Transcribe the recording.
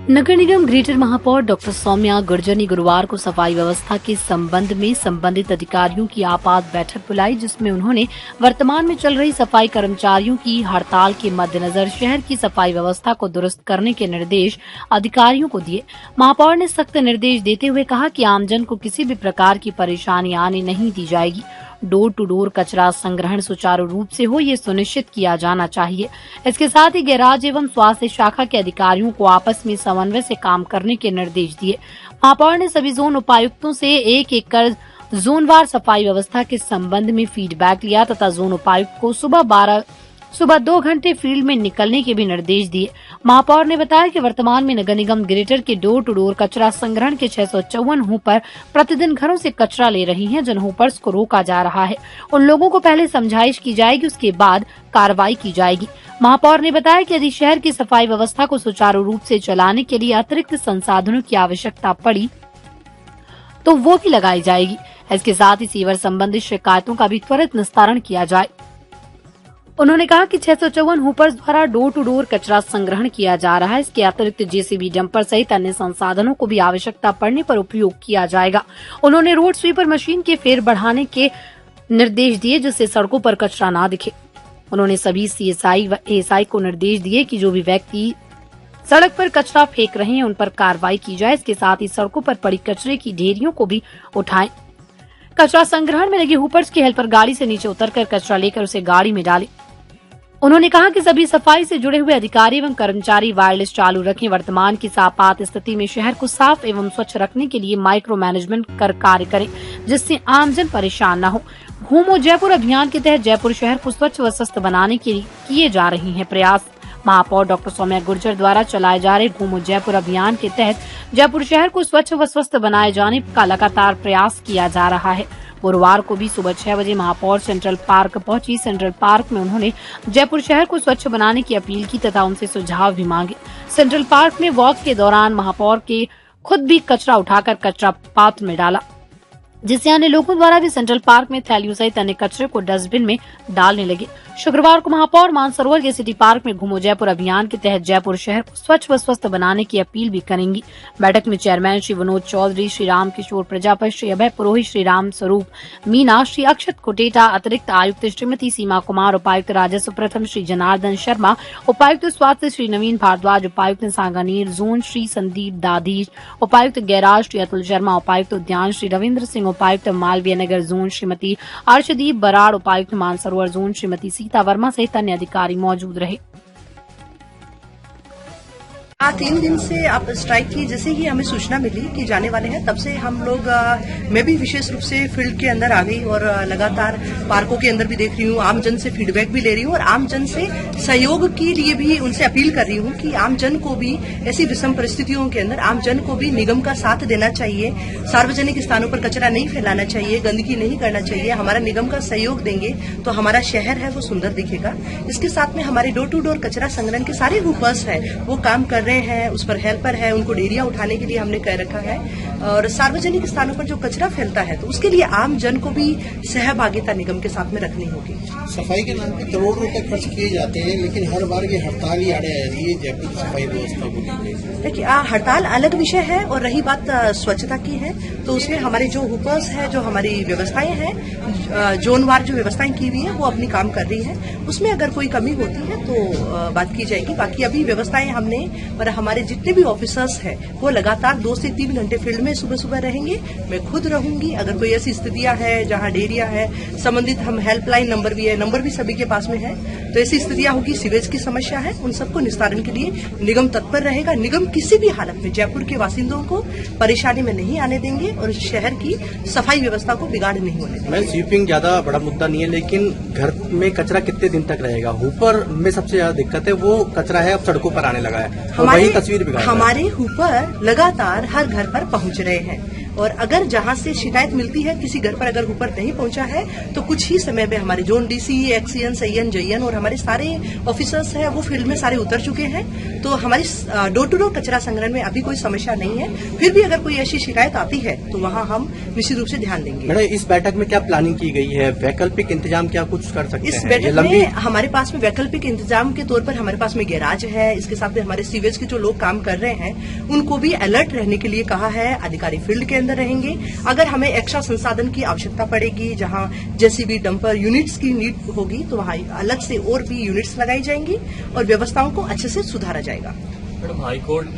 नगर निगम greater महापौर doctor Saumya Gurjar ने गुरुवार को सफाई व्यवस्था के संबंध में संबंधित अधिकारियों की आपात बैठक बुलाई, जिसमें उन्होंने वर्तमान में चल रही सफाई कर्मचारियों की हड़ताल के मद्देनजर शहर की सफाई व्यवस्था को दुरुस्त करने के निर्देश अधिकारियों को दिए। महापौर ने सख्त निर्देश देते हुए कहा कि आमजन को किसी भी प्रकार की परेशानी आने नहीं दी जाएगी। डोर टू डोर कचरा संग्रहण सुचारू रूप से हो, ये सुनिश्चित किया जाना चाहिए। इसके साथ ही गैराज एवं स्वास्थ्य शाखा के अधिकारियों को आपस में समन्वय से काम करने के निर्देश दिए। महापौर ने सभी जोन उपायुक्तों से एक एक कर जोनवार सफाई व्यवस्था के संबंध में फीडबैक लिया तथा जोन उपायुक्त को सुबह 2 घंटे फील्ड में निकलने के भी निर्देश दिए। महापौर ने बताया कि वर्तमान में नगर निगम ग्रेटर के डोर टू डोर कचरा संग्रहण के 654 हूपर प्रतिदिन घरों से कचरा ले रही हैं, जिन हूपर्स को रोका जा रहा है। उन लोगों को पहले समझाइश की जाएगी, उसके बाद कार्रवाई की जाएगी। महापौर ने बताया कि यदि शहर की सफाई व्यवस्था को सुचारू रूप से चलाने के लिए अतिरिक्त संसाधनों की आवश्यकता पड़ी तो वो भी लगाई जाएगी। इसके साथ ही सीवर संबंधित शिकायतों का भी त्वरित निस्तारण किया जाए। उन्होंने कहा कि 654 हूपर्स द्वारा डोर टू डोर कचरा संग्रहण किया जा रहा है। इसके अतिरिक्त जेसीबी डंपर सहित अन्य संसाधनों को भी आवश्यकता पड़ने पर उपयोग किया जाएगा। उन्होंने रोड स्वीपर मशीन के फेर बढ़ाने के निर्देश दिए, जिससे सड़कों पर कचरा न दिखे। उन्होंने सभी सीएसआई व एएसआई को निर्देश दिए कि जो भी व्यक्ति सड़क पर कचरा फेंक रहे हैं उन पर कार्रवाई की जाए। इसके साथ ही सड़कों पर पड़ी कचरे की ढेरियों को भी उठाएं। कचरा संग्रहण में लगे हूपर्स की हेल्पर गाड़ी से नीचे उतरकर कचरा लेकर उसे गाड़ी में डाले। उन्होंने कहा कि सभी सफाई से जुड़े हुए अधिकारी एवं कर्मचारी वायरलेस चालू रखें। वर्तमान की आपात स्थिति में शहर को साफ एवं स्वच्छ रखने के लिए माइक्रो मैनेजमेंट कर कार्य करें, जिससे आमजन परेशान न हो। घूमो जयपुर अभियान के तहत जयपुर शहर को स्वच्छ व स्वस्थ बनाने के लिए किए जा रहे हैं प्रयास। महापौर डॉक्टर सौम्या गुर्जर द्वारा चलाए जा रहे घूमो जयपुर अभियान के तहत जयपुर शहर को स्वच्छ व स्वस्थ बनाए जाने का लगातार प्रयास किया जा रहा है। गुरुवार को भी सुबह 6 बजे महापौर सेंट्रल पार्क पहुंची। सेंट्रल पार्क में उन्होंने जयपुर शहर को स्वच्छ बनाने की अपील की तथा उनसे सुझाव भी मांगे। सेंट्रल पार्क में वॉक के दौरान महापौर के खुद भी कचरा उठाकर कचरा पात्र में डाला, जिससे अन्य लोगों द्वारा भी सेंट्रल पार्क में थैलियों सहित अन्य कचरे को डस्टबिन में डालने लगे। शुक्रवार को महापौर मानसरोवर के सिटी पार्क में घूमो जयपुर अभियान के तहत जयपुर शहर को स्वच्छ व स्वस्थ बनाने की अपील भी करेंगी। बैठक में चेयरमैन श्री विनोद चौधरी, श्री राम किशोर प्रजापति, श्री अभय पुरोहित, श्री राम स्वरूप मीना, श्री अक्षत कुटेटा, अतिरिक्त आयुक्त श्रीमती सीमा कुमार, उपायुक्त राजस्व प्रथम श्री जनार्दन शर्मा, उपायुक्त स्वास्थ्य श्री नवीन भारद्वाज, उपायुक्त सांगानेर जोन श्री संदीप दाधीज, उपायुक्त गैराज श्री अतुल शर्मा, उपायुक्त उद्यान श्री रविन्द्र सिंह, उपायुक्त मालवीय नगर जोन श्रीमती अर्शदीप बराड़, उपायुक्त मानसरोवर जोन श्रीमती सीता वर्मा सहित अन्य अधिकारी मौजूद रहे। 3 दिन से आप स्ट्राइक की, जैसे ही हमें सूचना मिली कि जाने वाले हैं, तब से हम लोग मैं भी विशेष रूप से फील्ड के अंदर आ गई और लगातार पार्कों के अंदर भी देख रही हूँ, आम जन से फीडबैक भी ले रही हूँ और आम जन से सहयोग के लिए भी उनसे अपील कर रही हूँ कि आम जन को भी ऐसी विषम परिस्थितियों के अंदर आम जन को भी निगम का साथ देना चाहिए। सार्वजनिक स्थानों पर कचरा नहीं फैलाना चाहिए, गंदगी नहीं करना चाहिए। हमारा निगम का सहयोग देंगे तो हमारा शहर है वो सुंदर दिखेगा। इसके साथ में हमारे डोर टू डोर कचरा संग्रहण के सारे हूपर्स है वो काम कर रहे हैं, उस पर हेल्पर है, उनको डेरिया उठाने के लिए हमने कह रखा है। और सार्वजनिक स्थानों पर जो कचरा फैलता है तो उसके लिए आम जन को भी सहभागिता निगम के साथ में रखनी होगी। सफाई के नाम पे करोड़ों रुपए खर्च किए जाते हैं, लेकिन हर बार ये हड़ताल ही आड़े आ रही है जयपुर की सफाई व्यवस्था को। देखिए, हड़ताल अलग विषय है और रही बात स्वच्छता की है तो उसमें हमारे जो हुपर्स है, जो हमारी व्यवस्थाएं हैं, जोनवार जो व्यवस्थाएं की हुई है वो अपनी काम कर रही है। उसमें अगर कोई कमी होती है तो बात की जाएगी। बाकी अभी व्यवस्थाएं हमने और हमारे जितने भी ऑफिसर्स हैं वो लगातार 2 से 3 घंटे फील्ड में सुबह सुबह रहेंगे। मैं खुद रहूंगी। अगर कोई ऐसी स्थितियां है जहां डेरिया है, संबंधित हम हेल्पलाइन नंबर भी है, नंबर भी सभी के पास में है, तो ऐसी स्थितियां होगी, सीवेज की समस्या है, उन सबको निस्तारण के लिए निगम तत्पर रहेगा। निगम किसी भी हालत में जयपुर के बासिंदों को परेशानी में नहीं आने देंगे और शहर की सफाई व्यवस्था को बिगाड़ नहीं होने देंगे। मैं स्वीपिंग ज्यादा बड़ा मुद्दा नहीं है, लेकिन घर में कचरा कितने दिन तक रहेगा? हुपर में सबसे ज्यादा दिक्कत है, वो कचरा है अब सड़कों पर आने लगा है, वही तस्वीर बिगाड़। हमारे हुपर लगातार हर घर पर पहुंच रहे हैं। और अगर जहां से शिकायत मिलती है किसी घर पर अगर हुपर नहीं पहुंचा है तो कुछ ही समय में हमारे जोन डीसी, एक्सीएन, सईएन, जईएन और हमारे सारे ऑफिसर्स हैं वो फील्ड में सारे उतर चुके हैं। तो हमारी डोर टू डोर कचरा संग्रहण में अभी कोई समस्या नहीं है। फिर भी अगर कोई ऐसी शिकायत आती है तो वहां हम निश्चित रूप से ध्यान देंगे। मैडम, इस बैठक में क्या प्लानिंग की गई है? वैकल्पिक इंतजाम क्या कुछ कर सकते हैं? इस बैठक में हमारे पास में वैकल्पिक इंतजाम के तौर पर हमारे पास में गैराज है। इसके साथ में हमारे सीवेज के जो लोग काम कर रहे हैं उनको भी अलर्ट रहने के लिए कहा है। अधिकारी फील्ड के अंदर रहेंगे। अगर हमें एक्स्ट्रा संसाधन की आवश्यकता पड़ेगी, जहां जेसीबी, डंपर यूनिट्स की नीड होगी तो वहां अलग से और भी यूनिट्स लगाई जाएंगी और व्यवस्थाओं को अच्छे से सुधारा जाएगा। मैडम, हाईकोर्ट ने